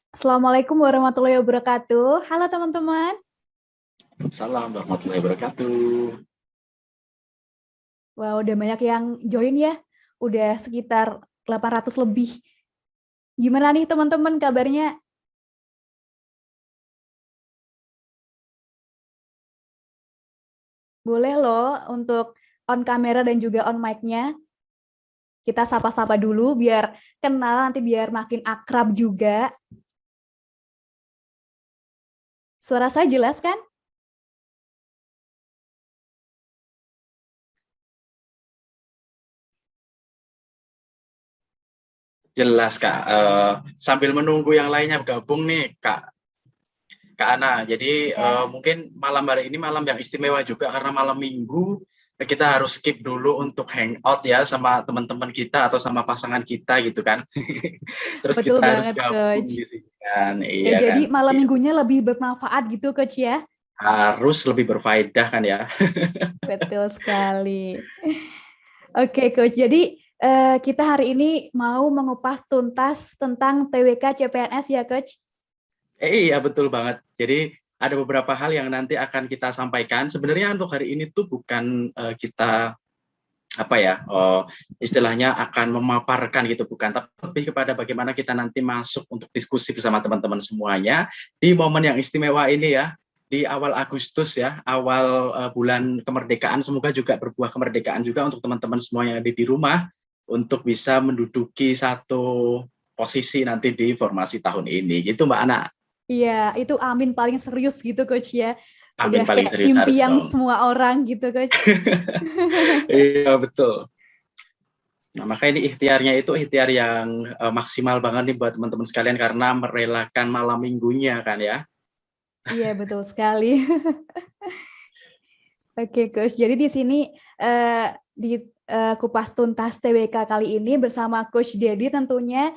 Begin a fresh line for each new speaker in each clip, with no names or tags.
Assalamualaikum warahmatullahi wabarakatuh. Halo teman-teman.
Salam warahmatullahi wabarakatuh.
Wah, udah banyak yang join ya. Udah sekitar 800 lebih. Gimana nih teman-teman kabarnya? Boleh loh untuk on kamera dan juga on mic-nya. Kita sapa-sapa dulu biar kenal, nanti biar makin akrab juga. Suara saya jelas kan?
Jelas Kak. Sambil menunggu yang lainnya bergabung nih Kak Ana. Jadi
Ya.
mungkin malam hari ini malam yang istimewa juga karena malam Minggu kita harus skip dulu untuk hangout ya sama teman-teman kita atau sama pasangan kita gitu kan. Terus
Betul
kita harus
banget,
gabung
Coach.
di sini kan.
Ya,
Iya kan.
jadi malam
Iya.
minggunya lebih bermanfaat gitu, Coach ya?
Harus lebih berfaedah kan ya.
Betul sekali. Oke, Coach. Jadi kita hari ini mau mengupas tuntas tentang TWK CPNS ya, Coach?
Iya betul banget. Jadi ada beberapa hal yang nanti akan kita sampaikan. Sebenarnya untuk hari ini tuh bukan kita apa ya istilahnya akan memaparkan gitu, bukan, tapi lebih kepada bagaimana kita nanti masuk untuk diskusi bersama teman-teman semuanya di momen yang istimewa ini ya, di awal Agustus ya, awal bulan kemerdekaan. Semoga juga berbuah kemerdekaan juga untuk teman-teman semua yang ada di rumah untuk bisa menduduki satu posisi nanti di formasi tahun ini gitu Mbak Ana.
Iya, itu amin paling serius gitu, Coach ya.
Amin,
Udah
paling
kayak
serius harus
impian
dong.
semua orang gitu, Coach.
Iya betul. Nah, maka ini ikhtiarnya itu ikhtiar yang maksimal banget nih buat teman-teman sekalian karena merelakan malam minggunya kan ya.
Iya, betul sekali. Oke, Coach. Jadi di sini di kupas tuntas TWK kali ini bersama Coach Dedi tentunya.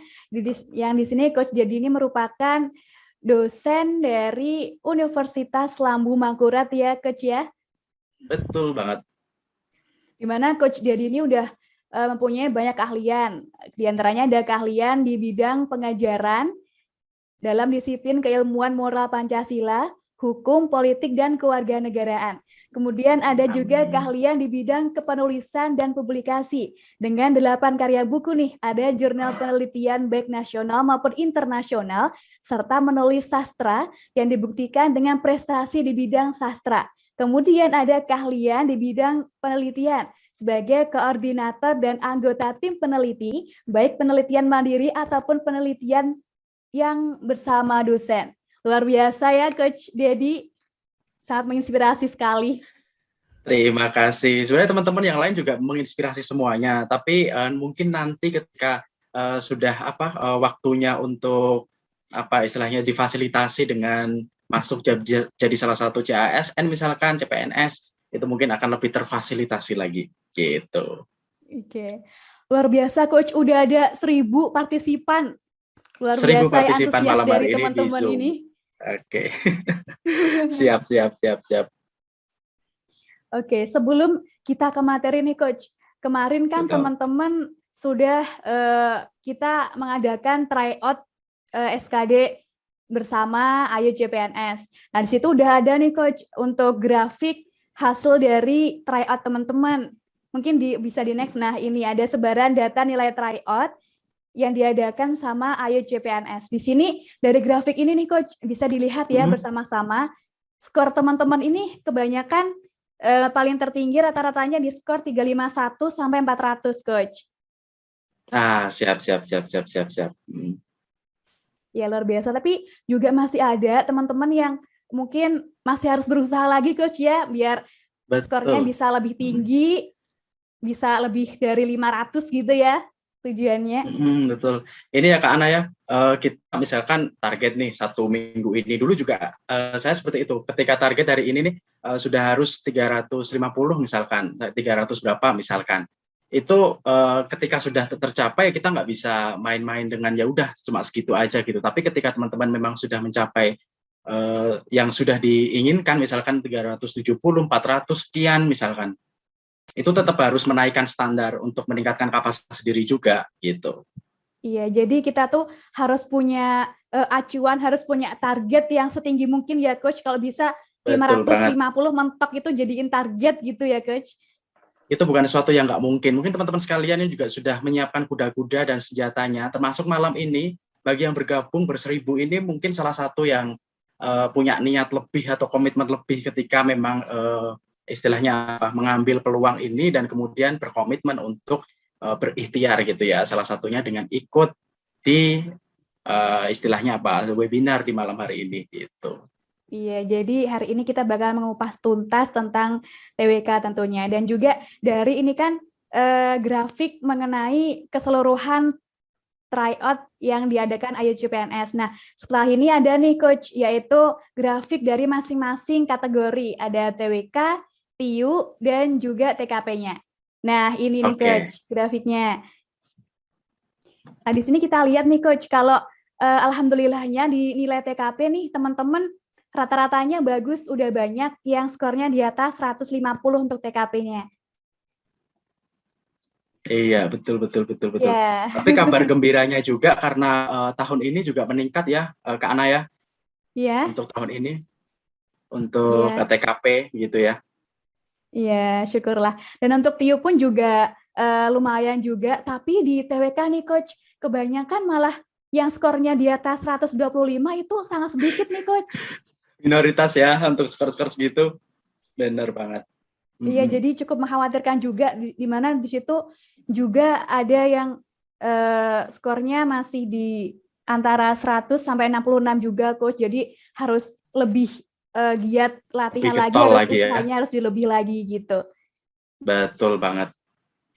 Yang di sini Coach Dedi ini merupakan dosen dari Universitas Lambung Mangkurat ya, Coach ya.
Betul banget.
Di mana Coach Dedi ini udah mempunyai banyak keahlian. Di antaranya ada keahlian di bidang pengajaran dalam disiplin keilmuan moral Pancasila, hukum, politik, dan kewarganegaraan. Kemudian ada juga keahlian di bidang kepenulisan dan publikasi dengan 8 karya buku nih, ada jurnal penelitian baik nasional maupun internasional, serta menulis sastra yang dibuktikan dengan prestasi di bidang sastra. Kemudian ada keahlian di bidang penelitian sebagai koordinator dan anggota tim peneliti, baik penelitian mandiri ataupun penelitian yang bersama dosen. Luar biasa ya Coach Dedi, sangat menginspirasi sekali.
Terima kasih. Sebenarnya teman-teman yang lain juga menginspirasi semuanya, tapi mungkin nanti ketika sudah waktunya untuk apa istilahnya difasilitasi dengan masuk jadi salah satu CASN misalkan CPNS, itu mungkin akan lebih terfasilitasi lagi gitu.
Oke. Luar biasa Coach, udah ada 1.000 partisipan. Luar
1.000
biasa ya
partisipan
antusias
malam
dari
hari ini di
teman-teman
Zoom.
ini.
Oke. Siap, siap, siap, siap.
Oke, sebelum kita ke materi nih Coach, kemarin kan
Betul.
teman-teman sudah kita mengadakan tryout SKD bersama Ayo CPNS. Nah, di situ udah ada nih Coach untuk grafik hasil dari tryout teman-teman. Mungkin bisa di next. Nah, ini ada sebaran data nilai tryout yang diadakan sama Ayo CPNS. Di sini dari grafik ini nih Coach bisa dilihat ya bersama-sama. Skor teman-teman ini kebanyakan paling tertinggi rata-ratanya di skor 351 sampai 400 Coach.
Siap, siap, siap, siap, siap, siap.
Ya luar biasa, tapi juga masih ada teman-teman yang mungkin masih harus berusaha lagi Coach ya, biar skornya
Betul.
bisa lebih tinggi, bisa lebih dari 500 gitu ya tujuannya.
Betul. Ini ya Kak Ana ya, kita misalkan target nih 1 minggu ini dulu juga saya seperti itu. Ketika target hari ini nih sudah harus 350 misalkan, 300 berapa misalkan. Itu ketika sudah tercapai kita nggak bisa main-main dengan ya udah cuma segitu aja gitu. Tapi ketika teman-teman memang sudah mencapai yang sudah diinginkan misalkan 370, 400 sekian misalkan, itu tetap harus menaikkan standar untuk meningkatkan kapasitas diri juga gitu.
Iya, jadi kita tuh harus punya acuan, harus punya target yang setinggi mungkin ya Coach. Kalau bisa
Betul banget.
550 mentok itu jadiin target gitu ya Coach.
Itu bukan sesuatu yang nggak mungkin. Mungkin teman-teman sekalian ini juga sudah menyiapkan kuda-kuda dan senjatanya, termasuk malam ini, bagi yang bergabung berseribu ini mungkin salah satu yang punya niat lebih atau komitmen lebih ketika memang istilahnya mengambil peluang ini dan kemudian berkomitmen untuk berikhtiar gitu ya. Salah satunya dengan ikut di istilahnya webinar di malam hari ini gitu.
Iya, jadi hari ini kita bakal mengupas tuntas tentang TWK tentunya. Dan juga dari ini kan grafik mengenai keseluruhan tryout yang diadakan IOC PNS. Nah, setelah ini ada nih Coach, yaitu grafik dari masing-masing kategori. Ada TWK, TIU, dan juga TKP-nya. Nah, ini nih Coach, grafiknya. Nah, di sini kita lihat nih Coach, kalau alhamdulillahnya di nilai TKP nih teman-teman rata-ratanya bagus, udah banyak yang skornya di atas 150 untuk TKP-nya.
Iya, betul.
Yeah.
Tapi kabar gembiranya juga karena tahun ini juga meningkat ya, Kak Ana ya.
Yeah.
Untuk tahun ini, untuk TKP gitu ya.
Iya, syukurlah. Dan untuk TIU pun juga lumayan juga, tapi di TWK nih Coach, kebanyakan malah yang skornya di atas 125 itu sangat sedikit nih Coach.
Minoritas ya untuk skor-skor segitu, benar banget.
Iya, jadi cukup mengkhawatirkan juga di mana di situ juga ada yang skornya masih di antara 100 sampai 66 juga Coach. Jadi harus lebih giat latihan lagi, harus usahanya harus lebih lagi gitu.
Betul banget.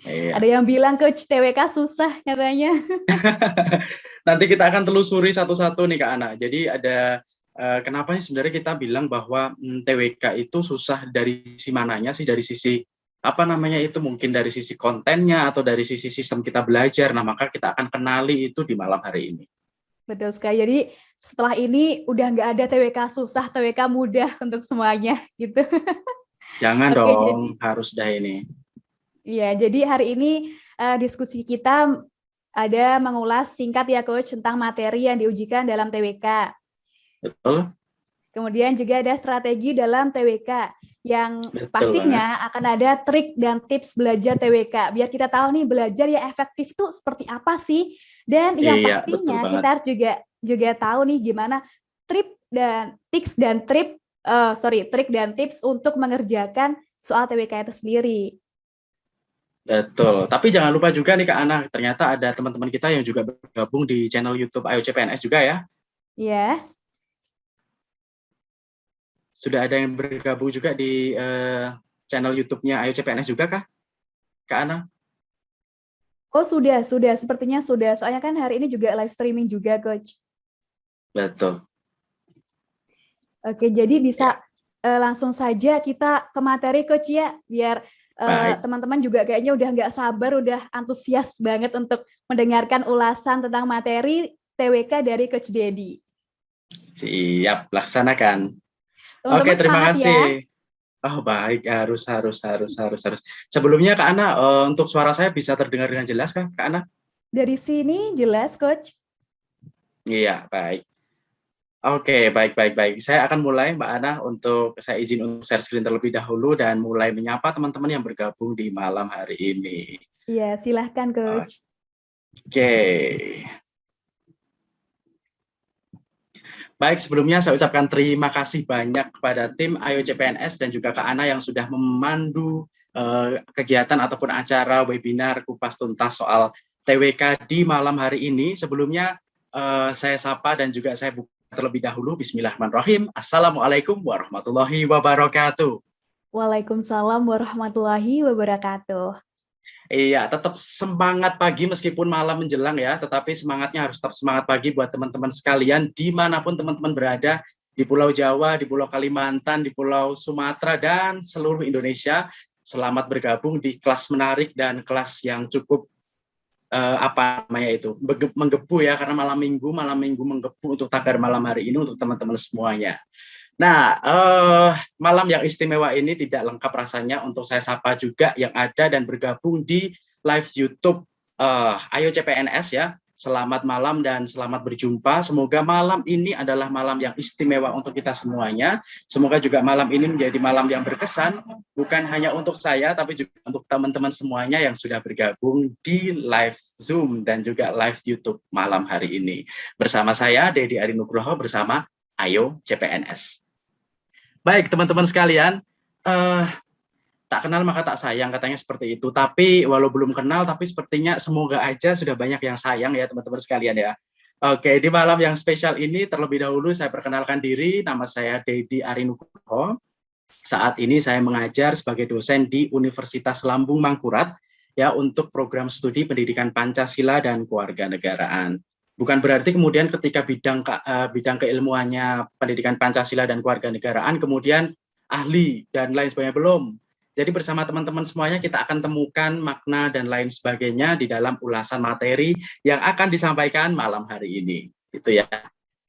Iya.
Ada yang bilang Coach TWK susah katanya.
Nanti kita akan telusuri satu-satu nih Kak Ana. Jadi ada kenapa sih sebenarnya kita bilang bahwa TWK itu susah dari sisi mananya sih, dari sisi apa namanya itu, mungkin dari sisi kontennya atau dari sisi sistem kita belajar. Nah, maka kita akan kenali itu di malam hari ini.
Betul sekali. Jadi setelah ini udah nggak ada TWK susah, TWK mudah untuk semuanya gitu.
Jangan dong, harus dah ini.
Iya, jadi hari ini diskusi kita ada mengulas singkat ya Coach tentang materi yang diujikan dalam TWK.
Betul.
Kemudian juga ada strategi dalam TWK yang pastinya akan ada trik dan tips belajar TWK. Biar kita tahu nih belajar yang efektif tuh seperti apa sih. Dan yang pastinya kita harus juga tahu nih gimana trik dan tips untuk mengerjakan soal TWK itu sendiri.
Betul, tapi jangan lupa juga nih Kak Ana, ternyata ada teman-teman kita yang juga bergabung di channel YouTube IOC PNS juga ya.
Iya.
Sudah ada yang bergabung juga di channel YouTube-nya IOC PNS juga kah, Kak Ana?
Oh sudah, sepertinya sudah. Soalnya kan hari ini juga live streaming juga, Coach.
Betul.
Oke, jadi bisa langsung saja kita ke materi, Coach ya, biar teman-teman juga kayaknya udah nggak sabar, udah antusias banget untuk mendengarkan ulasan tentang materi TWK dari Coach Dedi.
Siap, laksanakan. Oke, terima kasih. Ya? Oh baik, harus. Sebelumnya Kak Ana, untuk suara saya bisa terdengar dengan jelas kah, Kak Ana?
Dari sini jelas, Coach.
Iya, baik. Oke, baik. Saya akan mulai, Mbak Ana, saya izin untuk share screen terlebih dahulu dan mulai menyapa teman-teman yang bergabung di malam hari ini.
Iya, silahkan, Coach.
Oke. Baik, sebelumnya saya ucapkan terima kasih banyak kepada tim IOC PNS dan juga Kak Ana yang sudah memandu kegiatan ataupun acara webinar kupas tuntas soal TWK di malam hari ini. Sebelumnya saya sapa dan juga saya buka terlebih dahulu. Bismillahirrahmanirrahim. Assalamualaikum warahmatullahi wabarakatuh.
Waalaikumsalam warahmatullahi wabarakatuh.
Iya, tetap semangat pagi meskipun malam menjelang ya, tetapi semangatnya harus tetap semangat pagi buat teman-teman sekalian dimanapun teman-teman berada, di Pulau Jawa, di Pulau Kalimantan, di Pulau Sumatera, dan seluruh Indonesia. Selamat bergabung di kelas menarik dan kelas yang cukup menggebu ya, karena malam minggu menggebu untuk tagar malam hari ini untuk teman-teman semuanya. Nah, malam yang istimewa ini tidak lengkap rasanya untuk saya sapa juga yang ada dan bergabung di live YouTube IOC PNS ya. selamat malam dan selamat berjumpa. Semoga malam ini adalah malam yang istimewa untuk kita semuanya. Semoga juga malam ini menjadi malam yang berkesan, bukan hanya untuk saya, tapi juga untuk teman-teman semuanya yang sudah bergabung di live Zoom dan juga live YouTube malam hari ini. Bersama saya, Dedi Ari Nugroho, bersama Ayo CPNS. Baik, teman-teman sekalian, tak kenal maka tak sayang, katanya seperti itu. Tapi walau belum kenal, tapi sepertinya semoga aja sudah banyak yang sayang ya teman-teman sekalian ya. Oke, di malam yang spesial ini terlebih dahulu saya perkenalkan diri, nama saya Dedi Ari Nugroho. Saat ini saya mengajar sebagai dosen di Universitas Lambung Mangkurat ya untuk program studi pendidikan Pancasila dan Kewarganegaraan. Bukan berarti kemudian ketika bidang keilmuannya pendidikan Pancasila dan Kewarganegaraan kemudian ahli dan lain sebagainya, belum. Jadi bersama teman-teman semuanya kita akan temukan makna dan lain sebagainya di dalam ulasan materi yang akan disampaikan malam hari ini. Gitu ya.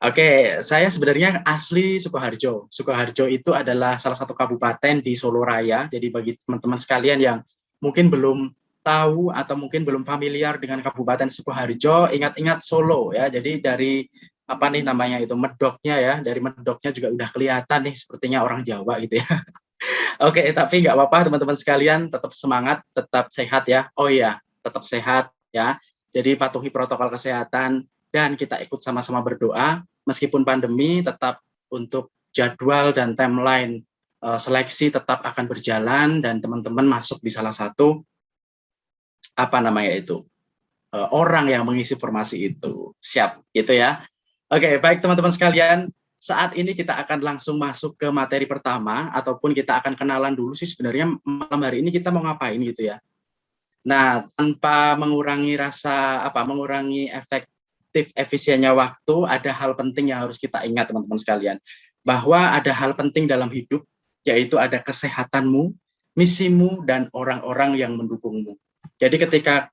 Oke, saya sebenarnya asli Sukoharjo. Sukoharjo itu adalah salah satu kabupaten di Solo Raya. Jadi bagi teman-teman sekalian yang mungkin belum tahu atau mungkin belum familiar dengan Kabupaten Sukoharjo, ingat-ingat Solo ya. Jadi dari apa nih namanya itu medoknya ya, dari medoknya juga udah kelihatan nih sepertinya orang Jawa gitu ya. Oke, tapi nggak apa-apa teman-teman sekalian, tetap semangat, tetap sehat ya. Oh iya, tetap sehat ya. Jadi patuhi protokol kesehatan dan kita ikut sama-sama berdoa. Meskipun pandemi, tetap untuk jadwal dan timeline seleksi tetap akan berjalan dan teman-teman masuk di salah satu apa namanya itu orang yang mengisi formasi itu. Siap, gitu ya. Oke, baik teman-teman sekalian. Saat ini kita akan langsung masuk ke materi pertama, ataupun kita akan kenalan dulu sih sebenarnya malam hari ini kita mau ngapain gitu ya. Nah, tanpa mengurangi mengurangi efisiennya waktu, ada hal penting yang harus kita ingat teman-teman sekalian. Bahwa ada hal penting dalam hidup, yaitu ada kesehatanmu, misimu, dan orang-orang yang mendukungmu. Jadi ketika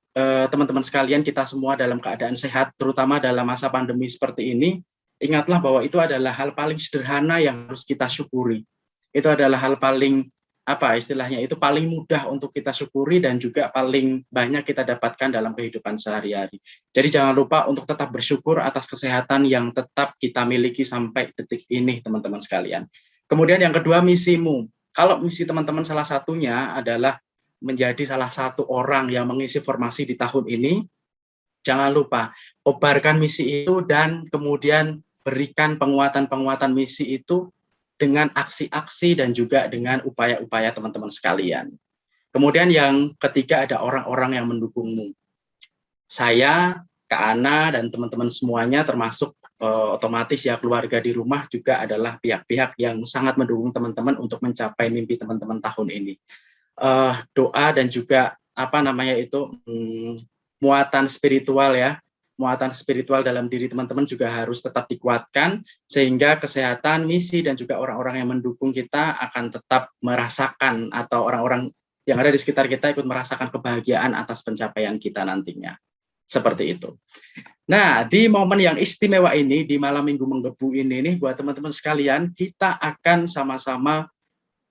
teman-teman sekalian kita semua dalam keadaan sehat, terutama dalam masa pandemi seperti ini, ingatlah bahwa itu adalah hal paling sederhana yang harus kita syukuri. Itu adalah hal paling itu paling mudah untuk kita syukuri dan juga paling banyak kita dapatkan dalam kehidupan sehari-hari. Jadi jangan lupa untuk tetap bersyukur atas kesehatan yang tetap kita miliki sampai detik ini, teman-teman sekalian. Kemudian yang kedua, misimu. Kalau misi teman-teman salah satunya adalah menjadi salah satu orang yang mengisi formasi di tahun ini, jangan lupa kobarkan misi itu dan kemudian berikan penguatan-penguatan misi itu dengan aksi-aksi dan juga dengan upaya-upaya teman-teman sekalian. Kemudian yang ketiga ada orang-orang yang mendukungmu. Saya, Kak Ana, dan teman-teman semuanya termasuk otomatis ya keluarga di rumah juga adalah pihak-pihak yang sangat mendukung teman-teman untuk mencapai mimpi teman-teman tahun ini. Doa dan juga muatan spiritual ya, muatan spiritual dalam diri teman-teman juga harus tetap dikuatkan sehingga kesehatan, misi dan juga orang-orang yang mendukung kita akan tetap merasakan atau orang-orang yang ada di sekitar kita ikut merasakan kebahagiaan atas pencapaian kita nantinya. Seperti itu. Nah, di momen yang istimewa ini, di malam Minggu Menggebu ini nih buat teman-teman sekalian, kita akan sama-sama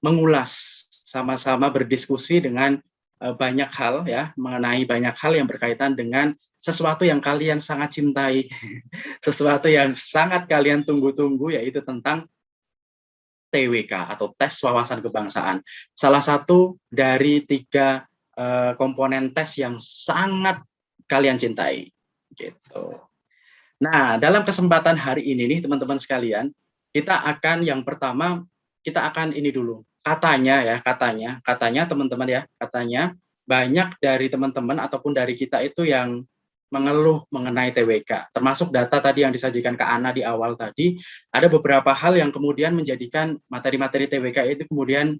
mengulas, sama-sama berdiskusi dengan banyak hal ya, mengenai banyak hal yang berkaitan dengan sesuatu yang kalian sangat cintai, sesuatu yang sangat kalian tunggu-tunggu, yaitu tentang TWK atau tes wawasan kebangsaan. Salah satu dari 3 komponen tes yang sangat kalian cintai. Gitu. Nah, dalam kesempatan hari ini nih teman-teman sekalian, kita akan yang pertama, kita akan ini dulu. Katanya teman-teman ya, katanya banyak dari teman-teman ataupun dari kita itu yang mengeluh mengenai TWK, termasuk data tadi yang disajikan Kak Ana di awal tadi, ada beberapa hal yang kemudian menjadikan materi-materi TWK itu kemudian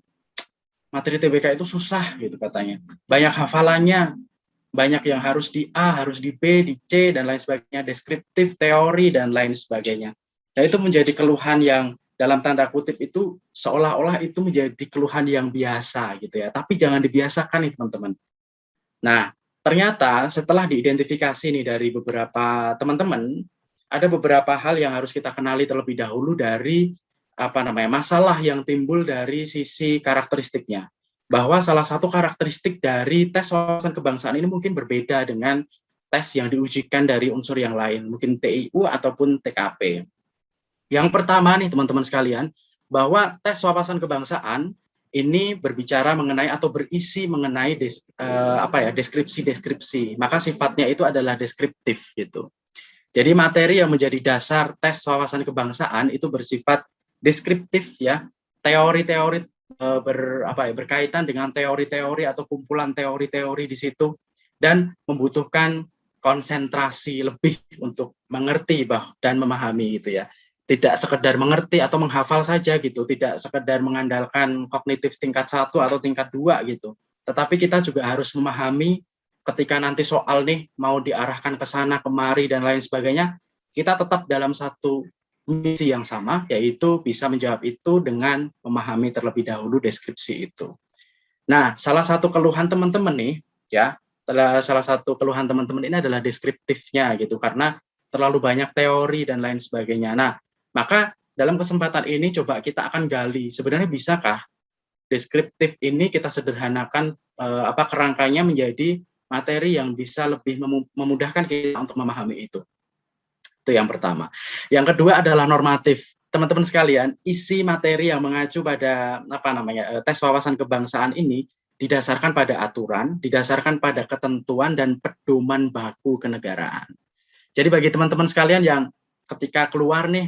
materi TWK itu susah gitu katanya. Banyak hafalannya, banyak yang harus di A, harus di B, di C, dan lain sebagainya, deskriptif, teori, dan lain sebagainya. Nah itu menjadi keluhan yang dalam tanda kutip itu seolah-olah itu menjadi keluhan yang biasa gitu ya, tapi jangan dibiasakan nih teman-teman. Nah, ternyata setelah diidentifikasi nih dari beberapa teman-teman, ada beberapa hal yang harus kita kenali terlebih dahulu dari masalah yang timbul dari sisi karakteristiknya. Bahwa salah satu karakteristik dari tes wawasan kebangsaan ini mungkin berbeda dengan tes yang diujikan dari unsur yang lain, mungkin TIU ataupun TKP. Yang pertama nih teman-teman sekalian, bahwa tes wawasan kebangsaan ini berbicara mengenai atau berisi mengenai deskripsi-deskripsi. Maka sifatnya itu adalah deskriptif gitu. Jadi materi yang menjadi dasar tes wawasan kebangsaan itu bersifat deskriptif ya. Teori-teori berkaitan dengan teori-teori atau kumpulan teori-teori di situ dan membutuhkan konsentrasi lebih untuk mengerti dan memahami gitu ya. Tidak sekedar mengerti atau menghafal saja gitu, tidak sekedar mengandalkan kognitif tingkat 1 atau tingkat 2 gitu. Tetapi kita juga harus memahami ketika nanti soal nih mau diarahkan ke sana kemari dan lain sebagainya, kita tetap dalam satu misi yang sama, yaitu bisa menjawab itu dengan memahami terlebih dahulu deskripsi itu. Nah, salah satu keluhan teman-teman nih, ya, salah satu keluhan teman-teman ini adalah deskriptifnya gitu, karena terlalu banyak teori dan lain sebagainya. Nah, maka dalam kesempatan ini coba kita akan gali, sebenarnya bisakah deskriptif ini kita sederhanakan kerangkanya menjadi materi yang bisa lebih memudahkan kita untuk memahami itu. Itu yang pertama. Yang kedua adalah normatif. Teman-teman sekalian, isi materi yang mengacu pada tes wawasan kebangsaan ini didasarkan pada aturan, didasarkan pada ketentuan dan pedoman baku kenegaraan. Jadi bagi teman-teman sekalian yang ketika keluar ke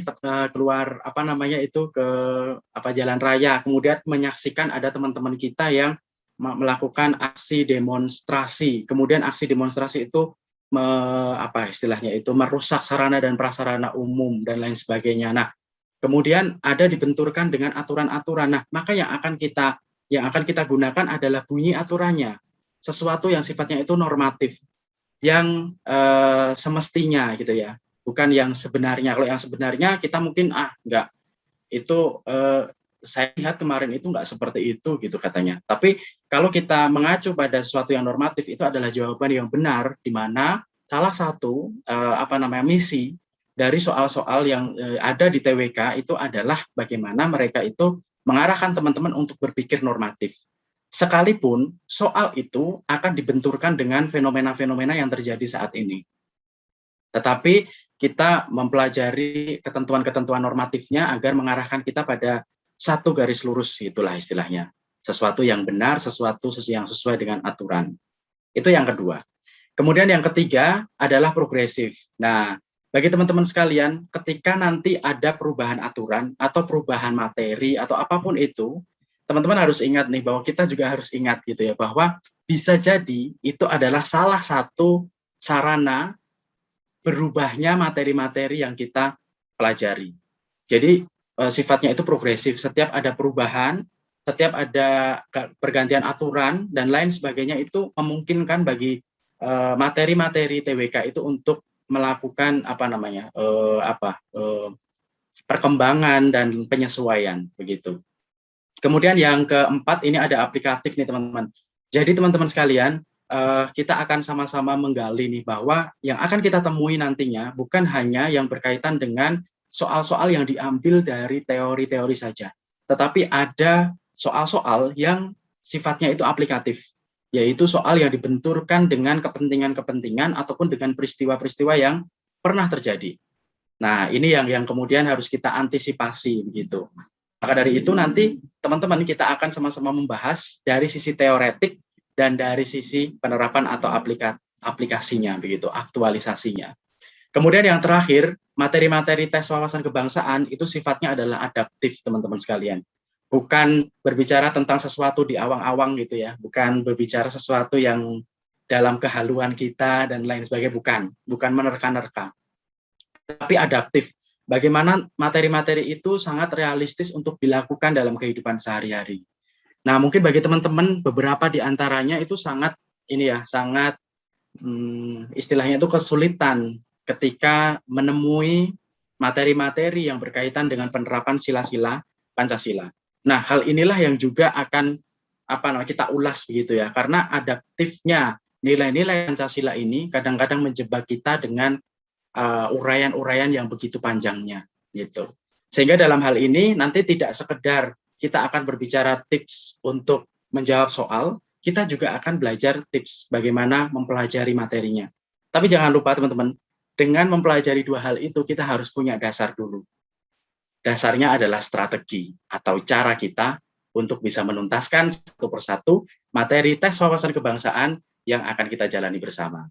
jalan raya, kemudian menyaksikan ada teman-teman kita yang melakukan aksi demonstrasi, kemudian aksi demonstrasi itu merusak sarana dan prasarana umum dan lain sebagainya. Nah, kemudian ada dibenturkan dengan aturan-aturan. Nah, maka yang akan kita gunakan adalah bunyi aturannya, sesuatu yang sifatnya itu normatif, yang semestinya gitu ya, bukan yang sebenarnya. Kalau yang sebenarnya kita mungkin enggak, itu saya lihat kemarin itu enggak seperti itu gitu katanya. Tapi kalau kita mengacu pada sesuatu yang normatif, itu adalah jawaban yang benar, di mana salah satu misi dari soal-soal yang ada di TWK itu adalah bagaimana mereka itu mengarahkan teman-teman untuk berpikir normatif. Sekalipun soal itu akan dibenturkan dengan fenomena-fenomena yang terjadi saat ini. Tetapi kita mempelajari ketentuan-ketentuan normatifnya agar mengarahkan kita pada satu garis lurus, itulah istilahnya. Sesuatu yang benar, sesuatu yang sesuai dengan aturan. Itu yang kedua. Kemudian yang ketiga adalah progresif. Nah, bagi teman-teman sekalian, ketika nanti ada perubahan aturan atau perubahan materi atau apapun itu, teman-teman harus ingat nih bahwa kita juga harus ingat gitu ya, bahwa bisa jadi itu adalah salah satu sarana berubahnya materi-materi yang kita pelajari. Jadi sifatnya itu progresif, setiap ada perubahan, setiap ada pergantian aturan dan lain sebagainya, itu memungkinkan bagi materi-materi TWK itu untuk melakukan perkembangan dan penyesuaian begitu. Kemudian yang keempat ini ada aplikatif nih teman-teman. Jadi teman-teman sekalian, kita akan sama-sama menggali nih bahwa yang akan kita temui nantinya bukan hanya yang berkaitan dengan soal-soal yang diambil dari teori-teori saja, tetapi ada soal-soal yang sifatnya itu aplikatif, yaitu soal yang dibenturkan dengan kepentingan-kepentingan ataupun dengan peristiwa-peristiwa yang pernah terjadi. Nah, ini yang kemudian harus kita antisipasi begitu. Maka dari itu nanti teman-teman kita akan sama-sama membahas dari sisi teoretik dan dari sisi penerapan atau aplikasinya begitu, aktualisasinya. Kemudian yang terakhir, materi-materi tes wawasan kebangsaan itu sifatnya adalah adaptif, teman-teman sekalian. Bukan berbicara tentang sesuatu di awang-awang gitu ya, bukan berbicara sesuatu yang dalam kehaluan kita dan lain sebagainya, bukan menerka-nerka. Tapi adaptif. Bagaimana materi-materi itu sangat realistis untuk dilakukan dalam kehidupan sehari-hari. Nah, mungkin bagi teman-teman beberapa di antaranya itu istilahnya itu kesulitan ketika menemui materi-materi yang berkaitan dengan penerapan sila-sila Pancasila. Nah, hal inilah yang juga akan kita ulas begitu ya, karena adaptifnya nilai-nilai Pancasila ini kadang-kadang menjebak kita dengan uraian-uraian yang begitu panjangnya gitu. Sehingga dalam hal ini nanti tidak sekedar kita akan berbicara tips untuk menjawab soal, kita juga akan belajar tips bagaimana mempelajari materinya. Tapi jangan lupa teman-teman, dengan mempelajari dua hal itu kita harus punya dasar dulu. Dasarnya adalah strategi atau cara kita untuk bisa menuntaskan satu persatu materi tes wawasan kebangsaan yang akan kita jalani bersama.